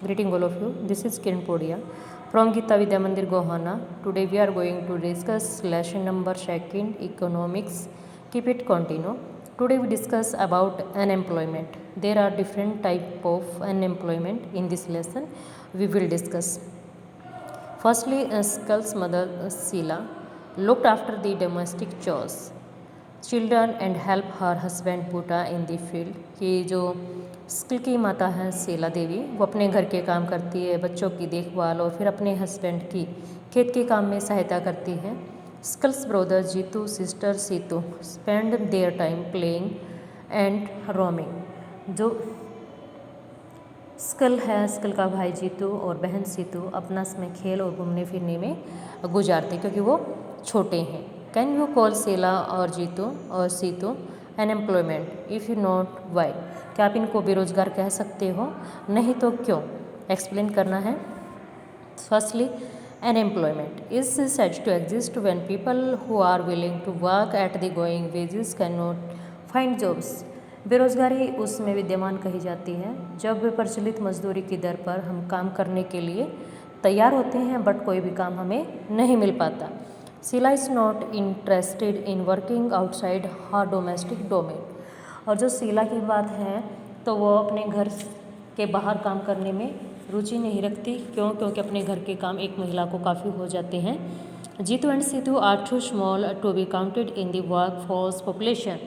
Greeting all of you. This is Kiran Podia from Gita Vidya Mandir Gohana. Today we are going to discuss lesson number second, economics. Keep it continue. Today we discuss about unemployment. There are different type of unemployment in this lesson. We will discuss. Firstly, Skull's mother Sheila looked after the domestic chores, children and help her husband Buta in the field. कि जो school की माता है शीला देवी, वो अपने घर के काम करती है, बच्चों की देखभाल और फिर अपने हस्बैंड की खेत के काम में सहायता करती है। Sakal's brother Jeetu, sister Seetu spend their time playing and roaming. जो स्कल है, स्कल का भाई जीतू और बहन सीतू अपना समय खेल और घूमने फिरने में गुजारते क्योंकि वो छोटे हैं। कैन यू कॉल शीला और जीतू और Seetu unemployment? If you not why? क्या आप इनको बेरोजगार कह सकते हो? नहीं तो क्यों? एक्सप्लेन करना है। Firstly, unemployment is said to exist when people who are willing to work at the going wages can not find jobs. बेरोजगारी उसमें विद्यमान कही जाती है जब प्रचलित मजदूरी की दर पर हम काम करने के लिए तैयार होते हैं बट कोई भी काम हमें नहीं मिल पाता। Sheela is not interested in working outside her domestic domain. और जो शीला की बात है तो वो अपने घर के बाहर काम करने में रुचि नहीं रखती। क्यों? क्योंकि अपने घर के काम एक महिला को काफ़ी हो जाते हैं। Jeetu and Seetu are too small to be counted in the work force population.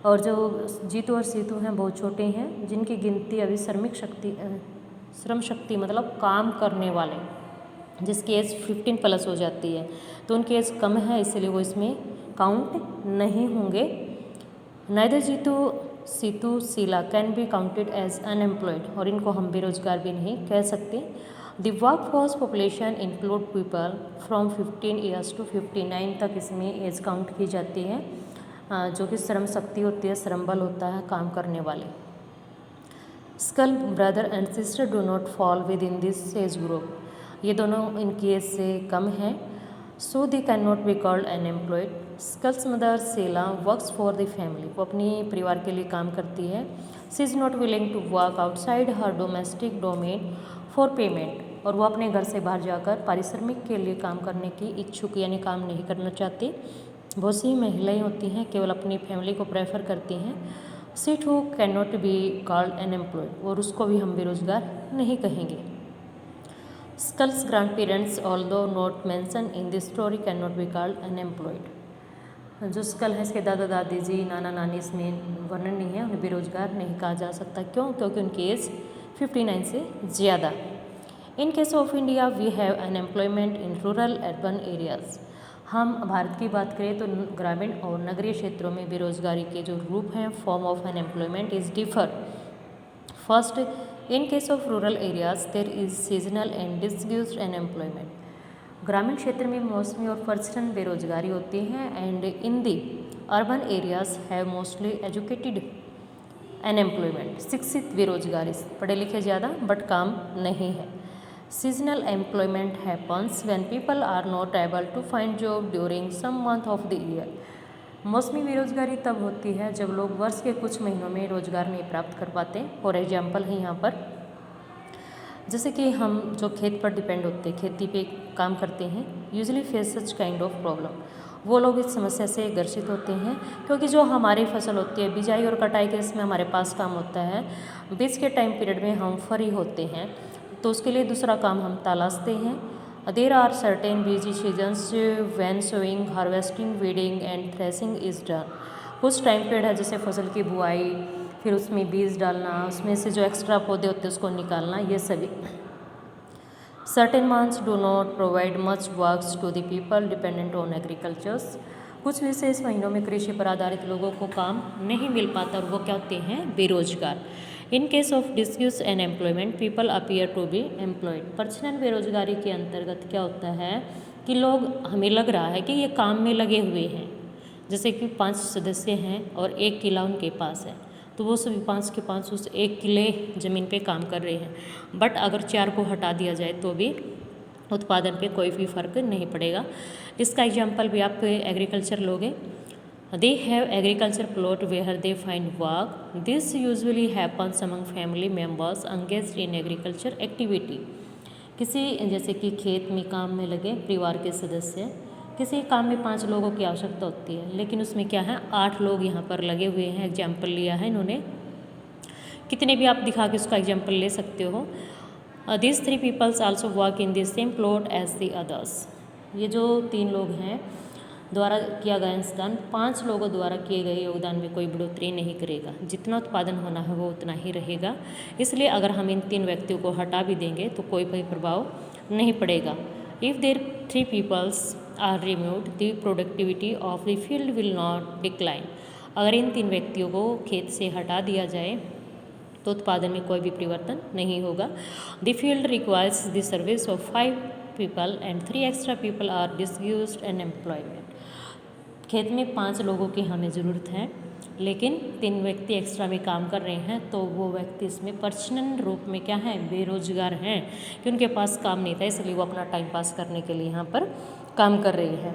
और जो जीतू और सीतू हैं बहुत छोटे हैं, जिनकी गिनती अभी श्रम शक्ति मतलब काम करने वाले जिसकी एज 15 प्लस हो जाती है, तो उनकी एज कम है, इसलिए वो इसमें काउंट नहीं होंगे। Neither Jeetu, Seetu, Sheela can be counted as unemployed. और इनको हम बेरोजगार भी नहीं कह सकते। The work force population include people from 15 years to 59 तक इसमें एज काउंट की जाती है, जो कि श्रम शक्ति होती है, श्रम बल होता है काम करने वाले। Sakal brother and sister do not fall within this age group. ये दोनों इनकी एज से कम है, so they can not be called unemployed. Sakal's mother Sheela works for the family. वो अपनी परिवार के लिए काम करती है। She is not willing to work outside her domestic domain for payment. और वो अपने घर से बाहर जाकर पारिश्रमिक के लिए काम करने की इच्छुक यानी काम नहीं करना चाहती। बहुत सी महिलाएं होती हैं केवल अपनी फैमिली को प्रेफर करती हैं। She too can not be called unemployed. और उसको भी हम बेरोजगार नहीं कहेंगे। Sakal's grand parents although not mention in this story can not be called unemployed. जो स्कल है इसके दादा दादी जी, नाना नानी इसमें वर्णन नहीं है, उन्हें बेरोजगार नहीं कहा जा सकता। क्यों? क्योंकि उनकी एज 59 से ज़्यादा। In case of India we have unemployment in rural urban areas. हम भारत की बात करें तो ग्रामीण और नगरीय क्षेत्रों में बेरोजगारी के जो रूप हैं, form of unemployment is differ. First, in case of rural areas there is seasonal and disguised unemployment. ग्रामीण क्षेत्र में मौसमी और पर्सनल बेरोजगारी होती है। And in the urban areas have mostly educated unemployment. शिक्षित बेरोजगारी, पढ़े लिखे ज़्यादा बट काम नहीं है। Seasonal employment happens when people are not able to find job during some month of the year. मौसमी बेरोजगारी तब होती है जब लोग वर्ष के कुछ महीनों में रोजगार नहीं प्राप्त कर पाते। फॉर एग्जाम्पल है यहाँ पर, जैसे कि हम जो खेत पर डिपेंड होते हैं, खेती पे काम करते हैं, usually face such kind of problem. वो लोग इस समस्या से ग्रसित होते हैं क्योंकि जो हमारी फसल होती है बिजाई और कटाई के इसमें हमारे पास काम होता है, बीच के टाइम पीरियड में हम फ्री होते हैं, तो उसके लिए दूसरा काम हम तलाशते हैं। There are certain busy seasons when sowing, harvesting, weeding and threshing is done. कुछ टाइम पीरियड है जैसे फसल की बुआई, फिर उसमें बीज डालना, उसमें से जो एक्स्ट्रा पौधे होते हैं उसको निकालना, ये सभी। Certain months do not provide much works to the people dependent on agricultures. कुछ विशेष महीनों में कृषि पर आधारित लोगों को काम नहीं मिल पाता और वो क्या होते हैं? बेरोजगार। In case of disguise and employment people appear to be employed. Personal बेरोजगारी के अंतर्गत क्या होता है कि लोग, हमें लग रहा है कि ये काम में लगे हुए हैं। जैसे कि 5 सदस्य हैं और 1 किला उनके पास है, तो वो सभी 5 के 5 उस 1 किले ज़मीन पे काम कर रहे हैं। बट अगर 4 को हटा दिया जाए तो भी उत्पादन पे कोई भी फर्क नहीं पड़ेगा। इसका एग्जाम्पल भी आप एग्रीकल्चर लोगे They have agriculture plot where they find work. This usually happens among family members engaged in agriculture activity. किसी जैसे कि खेत में काम में लगे परिवार के सदस्य, किसी काम में 5 लोगों की आवश्यकता होती है, लेकिन उसमें क्या है 8 लोग यहाँ पर लगे हुए हैं। एग्जाम्पल लिया है इन्होंने, कितने भी आप दिखा के उसका एग्जाम्पल ले सकते हो। These 3 peoples also work in the same plot as the others. ये जो 3 लोग हैं द्वारा किया गया योगदान 5 लोगों द्वारा किए गए योगदान में कोई बढ़ोतरी नहीं करेगा। जितना उत्पादन होना है वो उतना ही रहेगा। इसलिए अगर हम इन 3 व्यक्तियों को हटा भी देंगे तो कोई भी प्रभाव नहीं पड़ेगा। If their 3 peoples are removed, the productivity of the field will not decline. अगर इन 3 व्यक्तियों को खेत से हटा दिया जाए तो उत्पादन में कोई भी परिवर्तन नहीं होगा। The field requires the service of 5 people and 3 extra people are disused and employment. खेत में 5 लोगों की हमें ज़रूरत है, लेकिन 3 व्यक्ति एक्स्ट्रा में काम कर रहे हैं, तो वो व्यक्ति इसमें पर्सनल रूप में क्या है, बेरोजगार हैं कि उनके पास काम नहीं था, इसलिए वो अपना टाइम पास करने के लिए यहाँ पर काम कर रही है।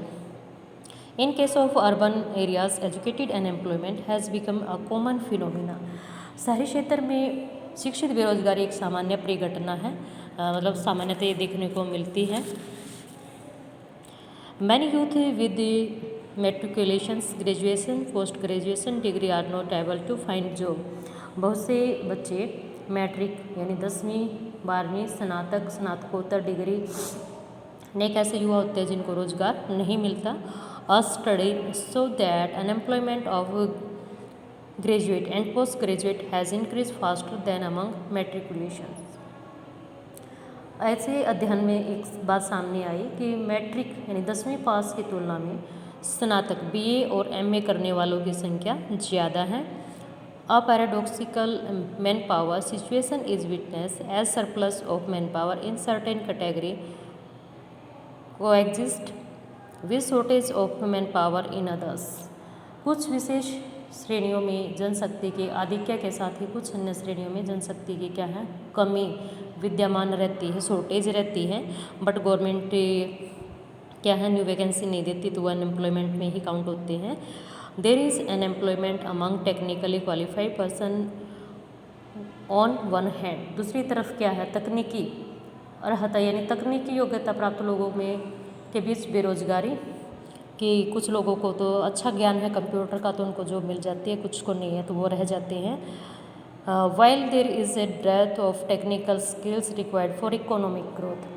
इन case of urban areas educated unemployment has become a common phenomena. शहरी क्षेत्र में शिक्षित बेरोजगारी एक सामान्य परिघटना है, मतलब सामान्यतः ये देखने को मिलती है। Many youth with matriculations graduation post graduation degree are not able to find job. बहुत से बच्चे मैट्रिक यानी 10वीं 12वीं स्नातक स्नातकोत्तर डिग्री नेक ऐसे युवा होते हैं जिनको रोजगार नहीं मिलता। अ study so that unemployment of graduate and post graduate has increase faster than among matriculation. ऐसे अध्ययन में एक बात सामने आई कि मैट्रिक यानी 10वीं पास की तुलना में स्नातक बीए और एमए करने वालों की संख्या ज़्यादा है। A paradoxical man power situation is witness as surplus of man power in certain category coexist with shortage of man power in others. कुछ विशेष श्रेणियों में जनशक्ति के आधिक्य के साथ ही कुछ अन्य श्रेणियों में जनशक्ति की क्या है, कमी विद्यमान रहती है, शॉर्टेज रहती है। बट गवर्नमेंट क्या है, न्यू वैकेंसी नहीं देती, तो वो अनएम्प्लॉयमेंट में ही काउंट होते हैं। There is unemployment among technically qualified person on one hand. दूसरी तरफ क्या है, तकनीकी अर्हता यानी तकनीकी योग्यता प्राप्त लोगों में के बीच बेरोजगारी कि कुछ लोगों को तो अच्छा ज्ञान है कंप्यूटर का, तो उनको जॉब मिल जाती है, कुछ को नहीं है तो वो रह जाते हैं। While there is a breath of technical skills required for economic growth.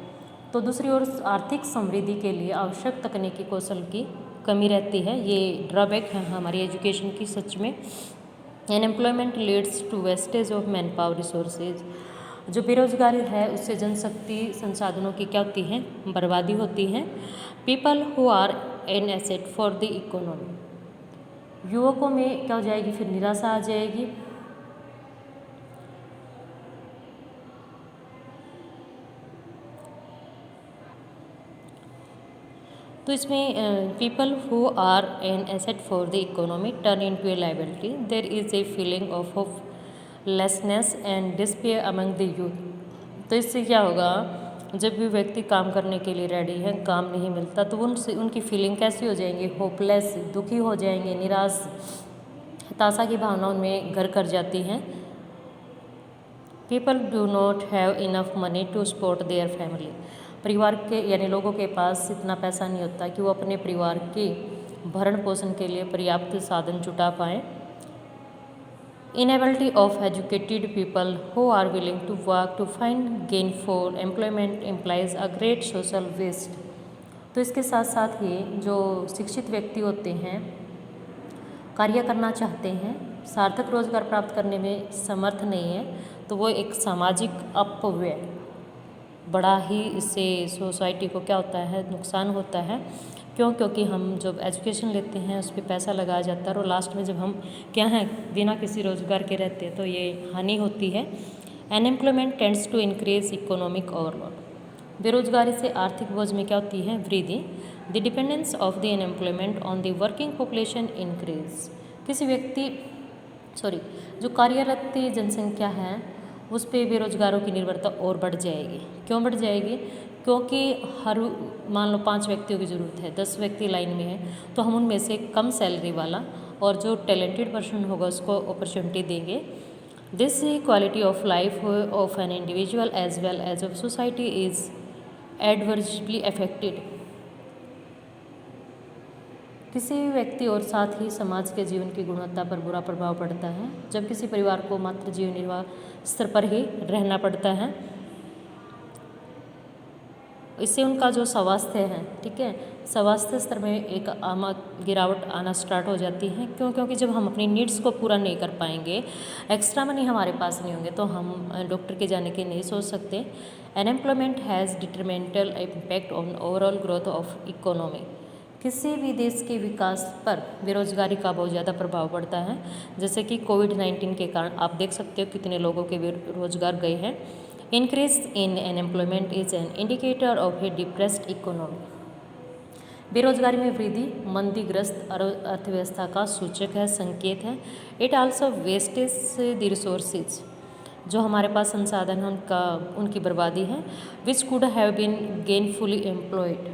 तो दूसरी ओर आर्थिक समृद्धि के लिए आवश्यक तकनीकी कौशल की कमी रहती है। ये ड्रॉबैक है हमारी एजुकेशन की सच में। Unemployment leads to wastage of man power resources. जो बेरोजगारी है उससे जनशक्ति संसाधनों की क्या होती है, बर्बादी होती है। People who are an asset for the economy. युवकों में क्या हो जाएगी, फिर निराशा आ जाएगी। तो इसमें people who are an asset for the economy turn into a liability. There is a feeling of hopelessness and despair among the youth. तो इससे क्या होगा, जब भी व्यक्ति काम करने के लिए रेडी है, काम नहीं मिलता, तो उनसे उनकी फीलिंग कैसी हो जाएंगी, होपलेस, दुखी हो जाएंगे, निराश, हताशा की भावना उनमें घर कर जाती हैं। People do not have enough money to support their family. परिवार के यानी लोगों के पास इतना पैसा नहीं होता कि वो अपने परिवार के भरण पोषण के लिए पर्याप्त साधन जुटा पाएँ। Inability of educated people who are willing to work to find gainful employment implies a great social waste। तो इसके साथ साथ ही जो शिक्षित व्यक्ति होते हैं, कार्य करना चाहते हैं, सार्थक रोजगार प्राप्त करने में समर्थ नहीं है, तो वो एक सामाजिक अपव्यय बड़ा ही इससे सोसाइटी को क्या होता है, नुकसान होता है। क्योंकि हम जब एजुकेशन लेते हैं उस पर पैसा लगाया जाता है और लास्ट में जब हम क्या हैं बिना किसी रोजगार के रहते हैं तो ये हानि होती है। Unemployment tends to increase economic overload. बेरोजगारी से आर्थिक बोझ में क्या होती है, वृद्धि। The dependence of the unemployment on the working population increase. किसी व्यक्ति जो कार्यरत जनसंख्या है उस पर बेरोजगारों की निर्भरता और बढ़ जाएगी। क्यों बढ़ जाएगी, क्योंकि हर मान लो 5 व्यक्तियों की ज़रूरत है, 10 व्यक्ति लाइन में है, तो हम उनमें से कम सैलरी वाला और जो टैलेंटेड पर्सन होगा उसको अपॉर्चुनिटी देंगे। This quality of life of an individual as well as of society is adversely affected. किसी भी व्यक्ति और साथ ही समाज के जीवन की गुणवत्ता पर बुरा प्रभाव पड़ता है जब किसी परिवार को मात्र जीवन निर्वाह स्तर पर ही रहना पड़ता है। इससे उनका जो स्वास्थ्य है, ठीक है, स्वास्थ्य स्तर में एक गिरावट आना स्टार्ट हो जाती है। क्योंकि जब हम अपनी नीड्स को पूरा नहीं कर पाएंगे, एक्स्ट्रा मनी हमारे पास नहीं होंगे, तो हम डॉक्टर के जाने के नहीं सोच सकते। Unemployment has detrimental impact on overall growth of economy. किसी भी देश के विकास पर बेरोजगारी का बहुत ज़्यादा प्रभाव पड़ता है। जैसे कि कोविड-19 के कारण आप देख सकते हो कितने लोगों के बेरोजगार गए हैं। Increase in unemployment is an indicator of A depressed economy. बेरोजगारी में वृद्धि मंदीग्रस्त अर्थव्यवस्था का सूचक है, संकेत है। It also wastage the resources, जो हमारे पास संसाधन है उनकी बर्बादी है। Which could have been gainfully employed,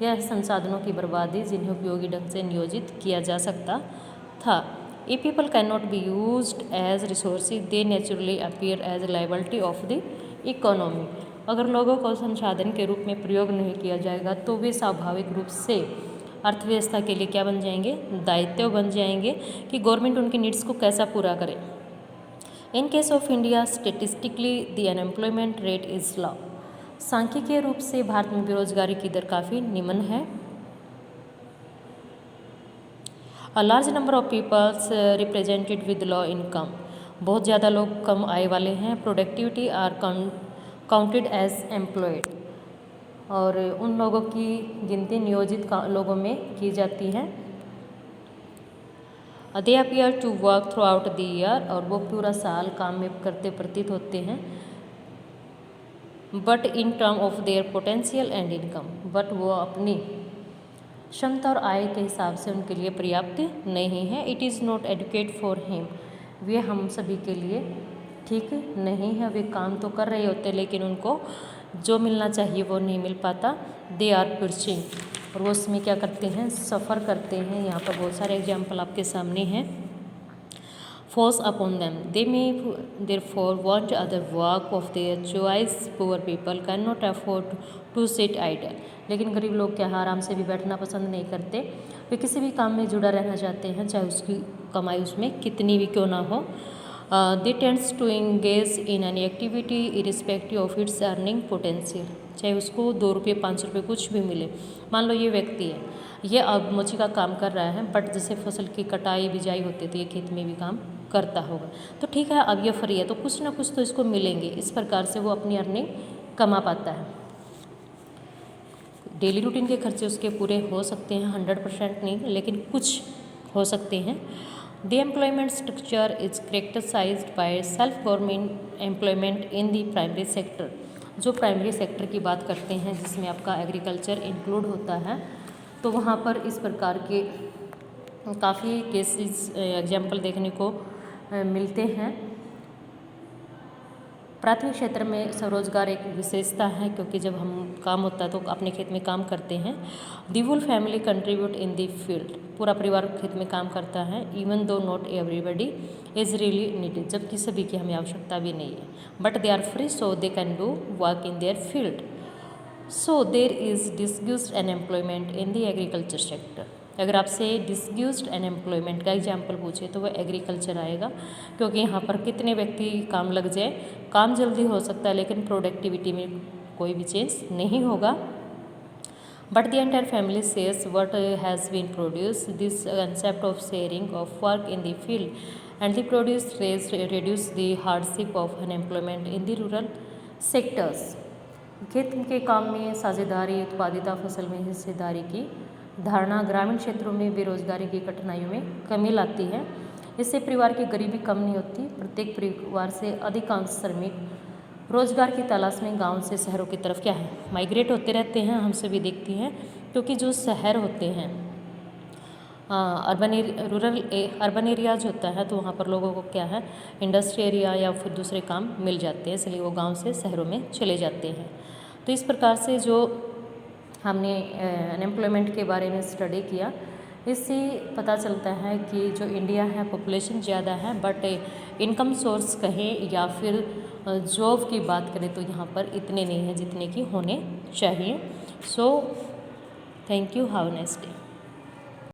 यह संसाधनों की बर्बादी जिन्हें उपयोगी ढंग से नियोजित किया जा सकता था। If people cannot be used as resources, they naturally appear as a liability of the economy. अगर लोगों को संसाधन के रूप में प्रयोग नहीं किया जाएगा तो वे स्वाभाविक रूप से अर्थव्यवस्था के लिए क्या बन जाएंगे, दायित्व बन जाएंगे कि गवर्नमेंट उनकी नीड्स को कैसा पूरा करे। इन case of India statistically the unemployment rate is law. सांख्यिकीय रूप से भारत में बेरोजगारी की दर काफ़ी निम्न है। A large number of peoples represented with low income, बहुत ज़्यादा लोग कम आय वाले हैं। Productivity are counted as employed, और उन लोगों की गिनती नियोजित लोगों में की जाती है। They appear to work throughout the year, और वो पूरा साल काम में करते प्रतीत होते हैं। But in term of their potential and income, but वो अपनी क्षमता और आय के हिसाब से उनके लिए पर्याप्त नहीं है। It is not adequate for him, वे हम सभी के लिए ठीक नहीं है। वे काम तो कर रहे होते लेकिन उनको जो मिलना चाहिए वो नहीं मिल पाता। दे आर पर्चिंग, और वो उसमें क्या करते हैं, सफ़र करते हैं। यहाँ पर बहुत सारे एग्जाम्पल आपके सामने हैं। force upon them. They may therefore want other work of their choice. Poor people cannot afford to sit idle. लेकिन गरीब लोग क्या आराम से भी बैठना पसंद नहीं करते, वे किसी भी काम में जुड़ा रहना चाहते हैं, चाहे उसकी कमाई उसमें कितनी भी क्यों ना हो। They tends to engage in any activity irrespective of its earning potential. चाहे उसको 2 रुपये 5 रुपये कुछ भी मिले। मान लो ये व्यक्ति है, ये अब मोची का काम कर रहा है, बट जैसे फसल की कटाई बिजाई होती है तो ये खेत में भी काम करता होगा, तो ठीक है अब ये फ्री है तो कुछ ना कुछ तो इसको मिलेंगे। इस प्रकार से वो अपनी अर्निंग कमा पाता है। डेली रूटीन के खर्चे उसके पूरे हो सकते हैं, 100% नहीं लेकिन कुछ हो सकते हैं। The employment structure is characterised by self government employment in the primary sector. जो प्राइमरी सेक्टर की बात करते हैं जिसमें आपका एग्रीकल्चर इंक्लूड होता है, तो वहाँ पर इस प्रकार के काफ़ी केसेस एग्जाम्पल देखने को मिलते हैं। प्राथमिक क्षेत्र में स्वरोजगार एक विशेषता है, क्योंकि जब हम काम होता है तो अपने खेत में काम करते हैं। The whole family contribute in the field, पूरा परिवार खेत में काम करता है। Even though not everybody is really needed, जबकि सभी की हमें आवश्यकता भी नहीं है, but they are free so they can do work in their field. So there is disguised unemployment in the agriculture sector. अगर आपसे डिसग्यूज्ड अनएम्प्लॉयमेंट का एग्जाम्पल पूछे तो वह एग्रीकल्चर आएगा, क्योंकि यहाँ पर कितने व्यक्ति काम लग जाए, काम जल्दी हो सकता है लेकिन प्रोडक्टिविटी में कोई भी चेंज नहीं होगा। But the entire family says what has been produce. This concept of sharing of work in the field and the produce reduce the hardship of unemployment in the rural sectors। खेत के काम में साझेदारी, उत्पादिता फसल में हिस्सेदारी की धारणा ग्रामीण क्षेत्रों में बेरोजगारी की कठिनाइयों में कमी लाती है। इससे परिवार की गरीबी कम नहीं होती। प्रत्येक परिवार से अधिकांश श्रमिक रोजगार की तलाश में गांव से शहरों की तरफ क्या है, माइग्रेट होते रहते हैं। हम सभी देखते हैं, क्योंकि जो शहर होते हैं अर्बन एरियाज होता है, तो वहाँ पर लोगों को क्या है, इंडस्ट्री एरिया या फिर दूसरे काम मिल जाते हैं, इसलिए वो गांव से शहरों में चले जाते हैं। तो इस प्रकार से जो हमने अनएम्प्लॉयमेंट के बारे में स्टडी किया, इससे पता चलता है कि जो इंडिया है पॉपुलेशन ज़्यादा है, बट इनकम सोर्स कहें या फिर जॉब की बात करें तो यहाँ पर इतने नहीं हैं जितने कि होने चाहिए। So thank you, have a nice day.